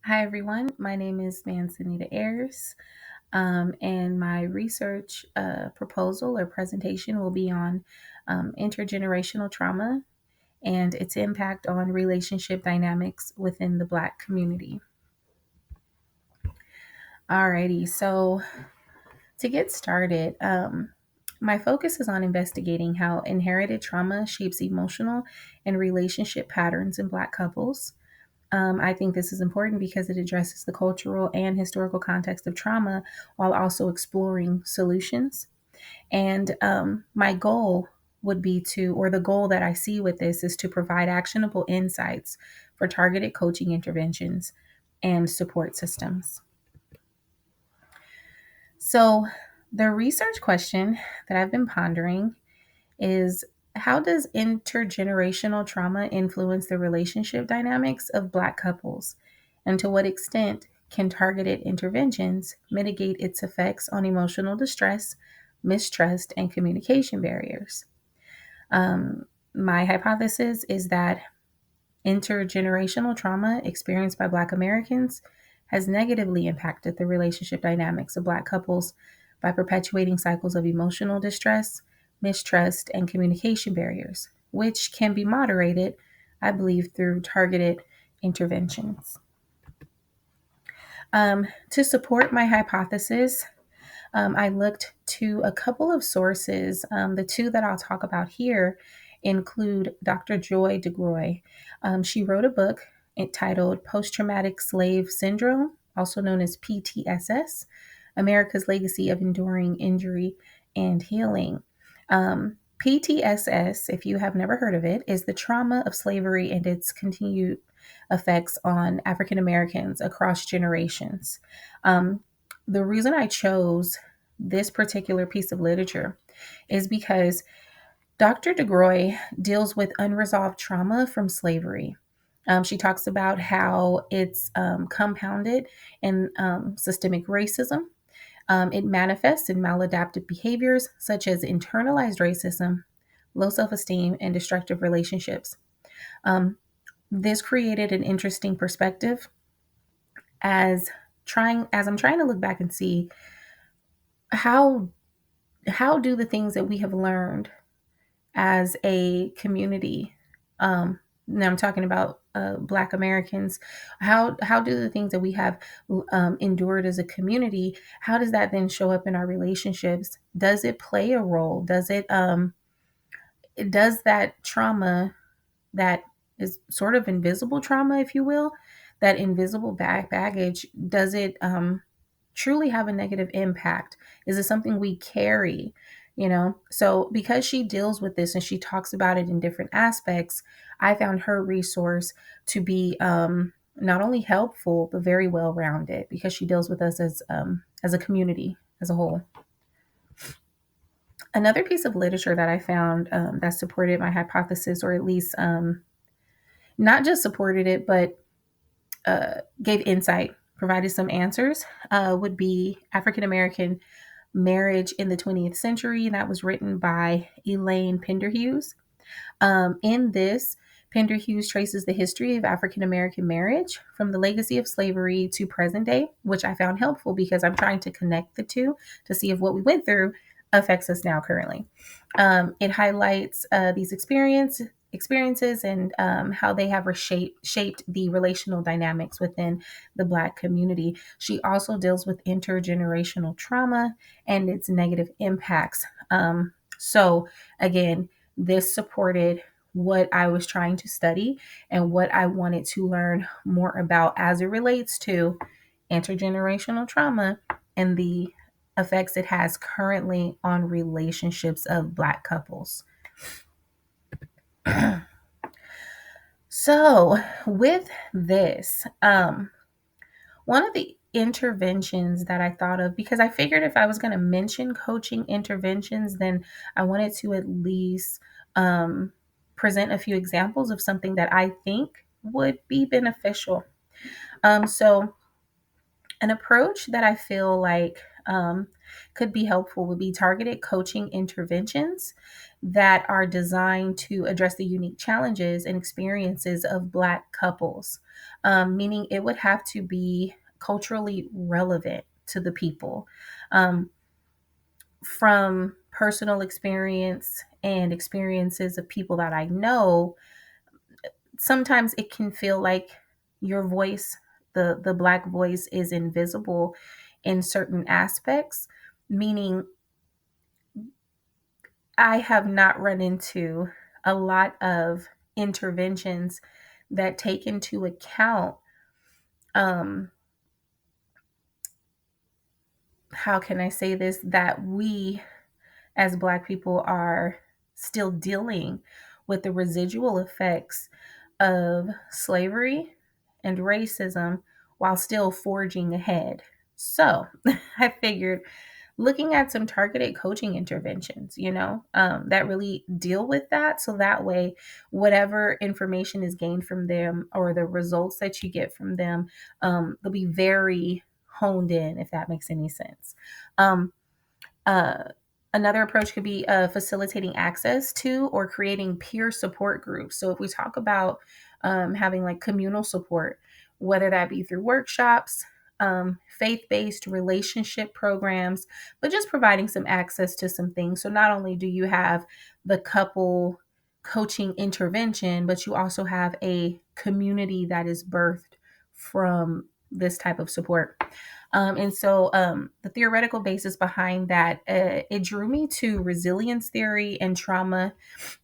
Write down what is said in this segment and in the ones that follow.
Hi, everyone. My name is Manzanita Ayers, and my research proposal or presentation will be on intergenerational trauma and its impact on relationship dynamics within the Black community. Alrighty, so to get started, my focus is on investigating how inherited trauma shapes emotional and relationship patterns in Black couples. I think this is important because it addresses the cultural and historical context of trauma while also exploring solutions. And my goal would be to, or the goal that I see with this is to provide actionable insights for targeted coaching interventions and support systems. So, the research question that I've been pondering is, how does intergenerational trauma influence the relationship dynamics of Black couples? And to what extent can targeted interventions mitigate its effects on emotional distress, mistrust, and communication barriers? My hypothesis is that intergenerational trauma experienced by Black Americans has negatively impacted the relationship dynamics of Black couples by perpetuating cycles of emotional distress, mistrust, and communication barriers, which can be moderated, I believe, through targeted interventions. To support my hypothesis, I looked to a couple of sources. The two that I'll talk about here include Dr. Joy DeGroy. She wrote a book entitled Post Traumatic Slave Syndrome, also known as PTSS: America's Legacy of Enduring Injury and Healing. PTSS, if you have never heard of it, is the trauma of slavery and its continued effects on African Americans across generations. Um, the reason I chose this particular piece of literature is because Dr. DeGroy deals with unresolved trauma from slavery. She talks about how it's compounded in systemic racism. It manifests in maladaptive behaviors such as internalized racism, low self esteem, and destructive relationships. Um, this created an interesting perspective as I'm trying to look back and see how do the things that we have learned as a community, now I'm talking about Black Americans, how do the things that we have endured as a community, how does that then show up in our relationships? Does it play a role? Does that trauma, that is sort of invisible trauma, if you will, that invisible baggage, does it truly have a negative impact? Is it something we carry? So because she deals with this and she talks about it in different aspects, I found her resource to be not only helpful but very well rounded, because she deals with us as a community as a whole. Another piece of literature that I found that supported my hypothesis, or at least not just supported it, but gave insight, provided some answers, would be African American Marriage in the 20th Century. And that was written by Elaine Penderhughes. In this, Penderhughes traces the history of African American marriage from the legacy of slavery to present day, which I found helpful because I'm trying to connect the two to see if what we went through affects us now currently. It highlights these experiences and how they have shaped the relational dynamics within the Black community. She also deals with intergenerational trauma and its negative impacts. So, again, this supported what I was trying to study and what I wanted to learn more about as it relates to intergenerational trauma and the effects it has currently on relationships of Black couples. So, with this, one of the interventions that I thought of, because I figured if I was going to mention coaching interventions, then I wanted to at least present a few examples of something that I think would be beneficial. So, an approach that I feel like could be helpful would be targeted coaching interventions that are designed to address the unique challenges and experiences of Black couples, meaning it would have to be culturally relevant to the people. Um, from personal experience and experiences of people that I know, sometimes it can feel like your voice, the Black voice, is invisible in certain aspects, meaning I have not run into a lot of interventions that take into account, um how can I say this, that we as Black people are still dealing with the residual effects of slavery and racism while still forging ahead. So I figured looking at some targeted coaching interventions, that really deal with that. So that way, whatever information is gained from them or the results that you get from them, they'll be very honed in, if that makes any sense. Um, uh, Another approach could be facilitating access to or creating peer support groups. So if we talk about having like communal support, whether that be through workshops, faith-based relationship programs, but just providing some access to some things. So not only do you have the couple coaching intervention, but you also have a community that is birthed from this type of support. The theoretical basis behind that, it drew me to resilience theory and trauma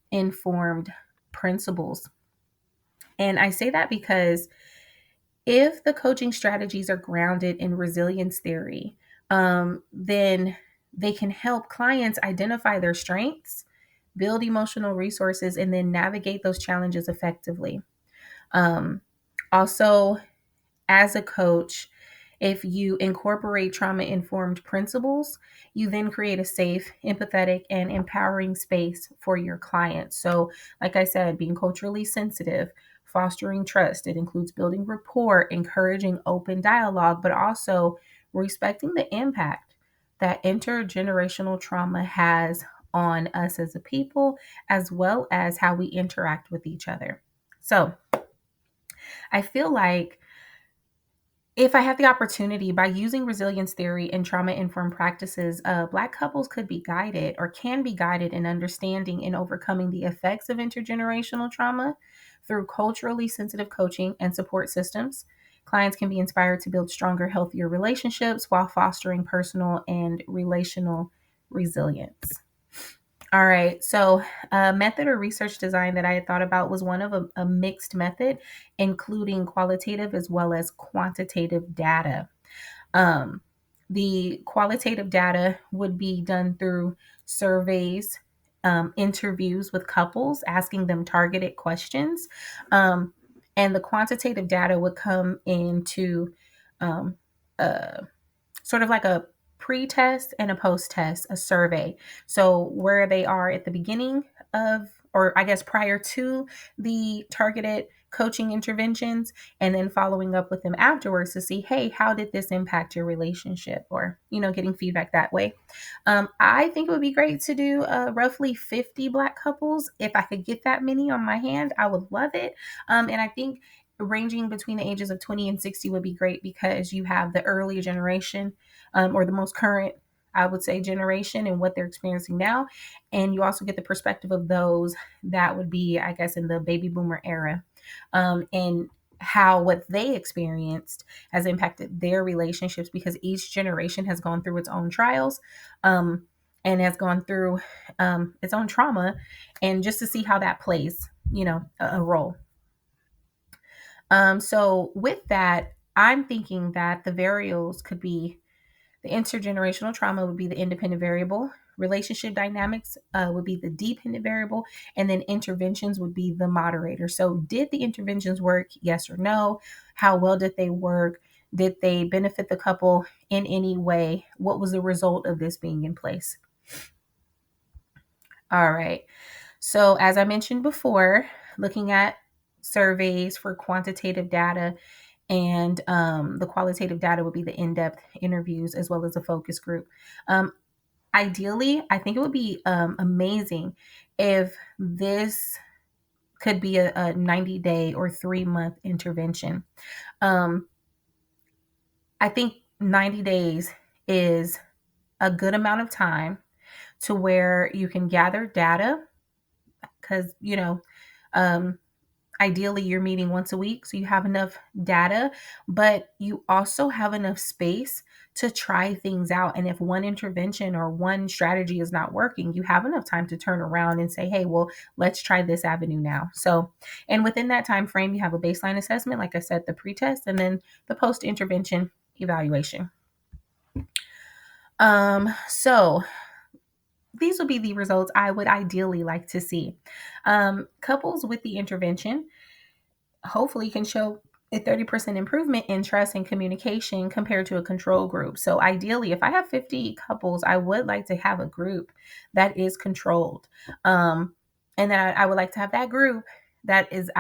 informed principles. And I say that because if the coaching strategies are grounded in resilience theory, then they can help clients identify their strengths, build emotional resources, and then navigate those challenges effectively. Um, Also, as a coach, if you incorporate trauma informed principles, you then create a safe, empathetic, and empowering space for your clients. So, like I said, being culturally sensitive, fostering trust, it includes building rapport, encouraging open dialogue, but also respecting the impact that intergenerational trauma has on us as a people, as well as how we interact with each other. So, I feel like if I had the opportunity, by using resilience theory and trauma informed practices, Black couples could be guided or can be guided in understanding and overcoming the effects of intergenerational trauma through culturally sensitive coaching and support systems. Clients can be inspired to build stronger, healthier relationships while fostering personal and relational resilience. All right. So, a method or research design that I had thought about was one of a mixed method, including qualitative as well as quantitative data. Um, the qualitative data would be done through surveys, interviews with couples, asking them targeted questions. Um, and the quantitative data would come into um, uh, sort of like a pre-test and a post-test, a survey. So where they are at the beginning of, or I guess prior to the targeted coaching interventions, and then following up with them afterwards to see, hey, how did this impact your relationship? Or, getting feedback that way. I think it would be great to do roughly 50 Black couples. If I could get that many on my hand, I would love it. And I think ranging between the ages of 20 and 60 would be great because you have the earlier generation, or the most current, I would say, generation and what they're experiencing now. And you also get the perspective of those that would be, I guess, in the baby boomer era, and how what they experienced has impacted their relationships because each generation has gone through its own trials, and has gone through its own trauma, and just to see how that plays, a role. So with that, I'm thinking that the variables could be the intergenerational trauma would be the independent variable, relationship dynamics would be the dependent variable, and then interventions would be the moderator. So, did the interventions work? Yes or no? How well did they work? Did they benefit the couple in any way? What was the result of this being in place? All right. So, as I mentioned before, looking at surveys for quantitative data And the qualitative data would be the in-depth interviews as well as a focus group. Um, Ideally, I think it would be amazing if this could be a 90-day or 3-month intervention. Um, I think 90 days is a good amount of time to where you can gather data because, um, ideally you're meeting once a week. So you have enough data, but you also have enough space to try things out. And if one intervention or one strategy is not working, you have enough time to turn around and say, hey, well, let's try this avenue now. So, and within that time frame, you have a baseline assessment, like I said, the pretest, and then the post intervention evaluation. So these would be the results I would ideally like to see. Couples with the intervention hopefully can show a 30% improvement in trust and communication compared to a control group. So ideally, if I have 50 couples, I would like to have a group that is controlled. And then I would like to have that group that is,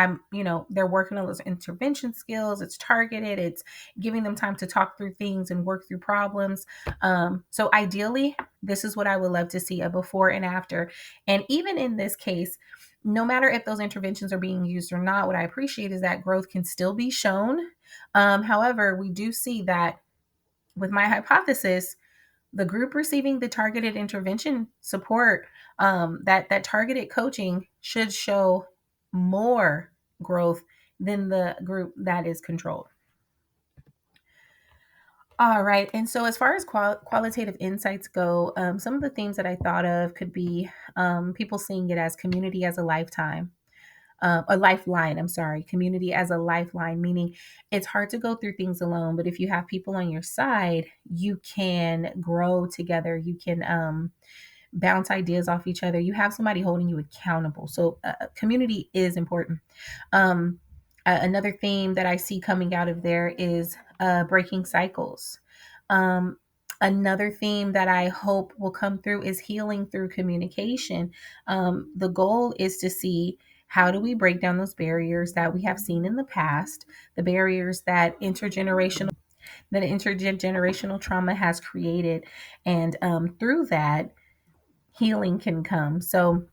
they're working on those intervention skills. It's targeted. It's giving them time to talk through things and work through problems. So ideally, this is what I would love to see, a before and after. And even in this case, no matter if those interventions are being used or not, what I appreciate is that growth can still be shown. However, we do see that with my hypothesis, the group receiving the targeted intervention support, that targeted coaching should show more growth than the group that is controlled. All right. And so, as far as qualitative insights go, some of the themes that I thought of could be people seeing it as community as a lifetime. A lifeline, I'm sorry, community as a lifeline, meaning it's hard to go through things alone, but if you have people on your side, you can grow together. You can bounce ideas off each other. You have somebody holding you accountable. So, community is important. Um, Another theme that I see coming out of there is breaking cycles. Um, Another theme that I hope will come through is healing through communication. The goal is to see how do we break down those barriers that we have seen in the past, the barriers that intergenerational trauma has created, and through that, healing can come. So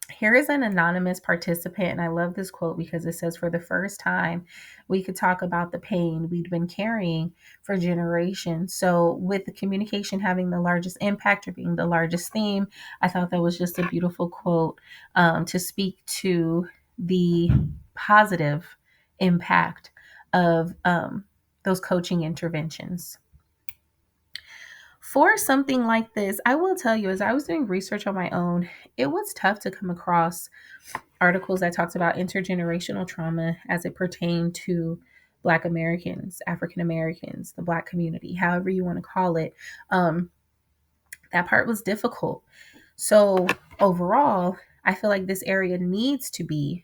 here is an anonymous participant, and I love this quote because it says, for the first time, we could talk about the pain we'd been carrying for generations. So, with the communication having the largest impact or being the largest theme, I thought that was just a beautiful quote to speak to the positive impact of those coaching interventions. For something like this, I will tell you, as I was doing research on my own, it was tough to come across articles that talked about intergenerational trauma as it pertained to Black Americans, African Americans, the Black community, however you want to call it. That part was difficult. So overall, I feel like this area needs to be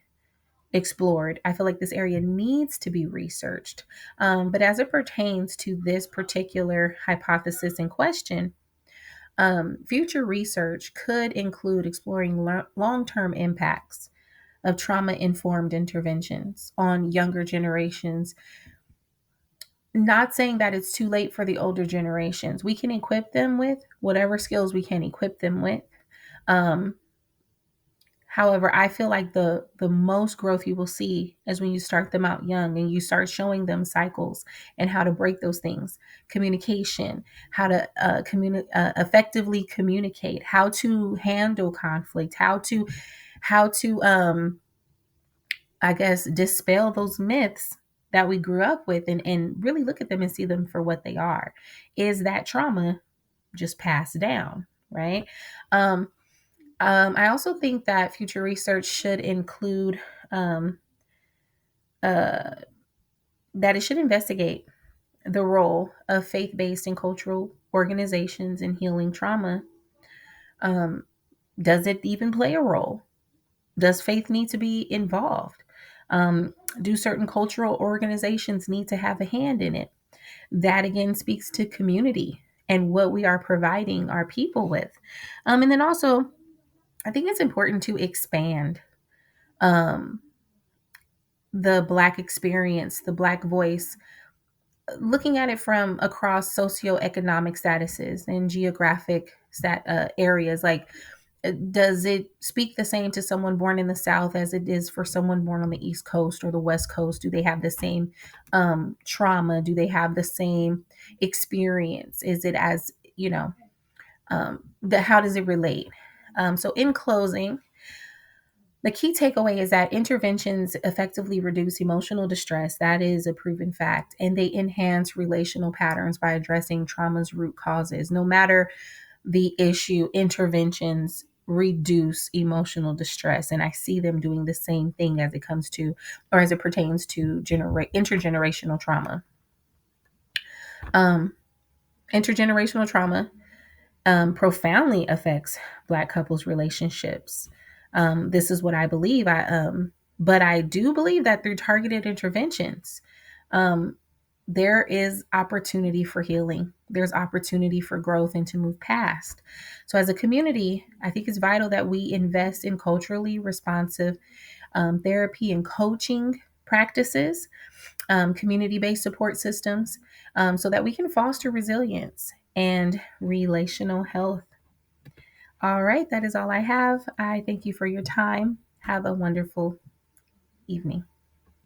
explored. I feel like this area needs to be researched. But as it pertains to this particular hypothesis in question, future research could include exploring long term impacts of trauma informed interventions on younger generations. Not saying that it's too late for the older generations. We can equip them with whatever skills we can equip them with. Um, However, I feel like the most growth you will see is when you start them out young and you start showing them cycles and how to break those things, communication, how to effectively communicate, how to handle conflict, how to I guess dispel those myths that we grew up with, and really look at them and see them for what they are. Is that trauma just passed down, right? Um, I also think that future research should include um, uh, that it should investigate the role of faith based and cultural organizations in healing trauma. Um, does it even play a role? Does faith need to be involved? Do certain cultural organizations need to have a hand in it? That again speaks to community and what we are providing our people with. And then also, I think it's important to expand um, the Black experience, the Black voice, looking at it from across socioeconomic statuses and geographic areas. Like, does it speak the same to someone born in the South as it is for someone born on the East Coast or the West Coast? Do they have the same trauma? Do they have the same experience? Is it as, how does it relate? So, in closing, the key takeaway is that interventions effectively reduce emotional distress. That is a proven fact. And they enhance relational patterns by addressing trauma's root causes. No matter the issue, interventions reduce emotional distress. And I see them doing the same thing as it comes to, or as it pertains to intergenerational trauma. Um, Intergenerational trauma profoundly affects Black couples' relationships. This is what I believe. But I do believe that through targeted interventions, um, there is opportunity for healing. There's opportunity for growth and to move past. So, as a community, I think it's vital that we invest in culturally responsive therapy and coaching practices, community based support systems, so that we can foster resilience and relational health. All right, that is all I have. I thank you for your time. Have a wonderful evening.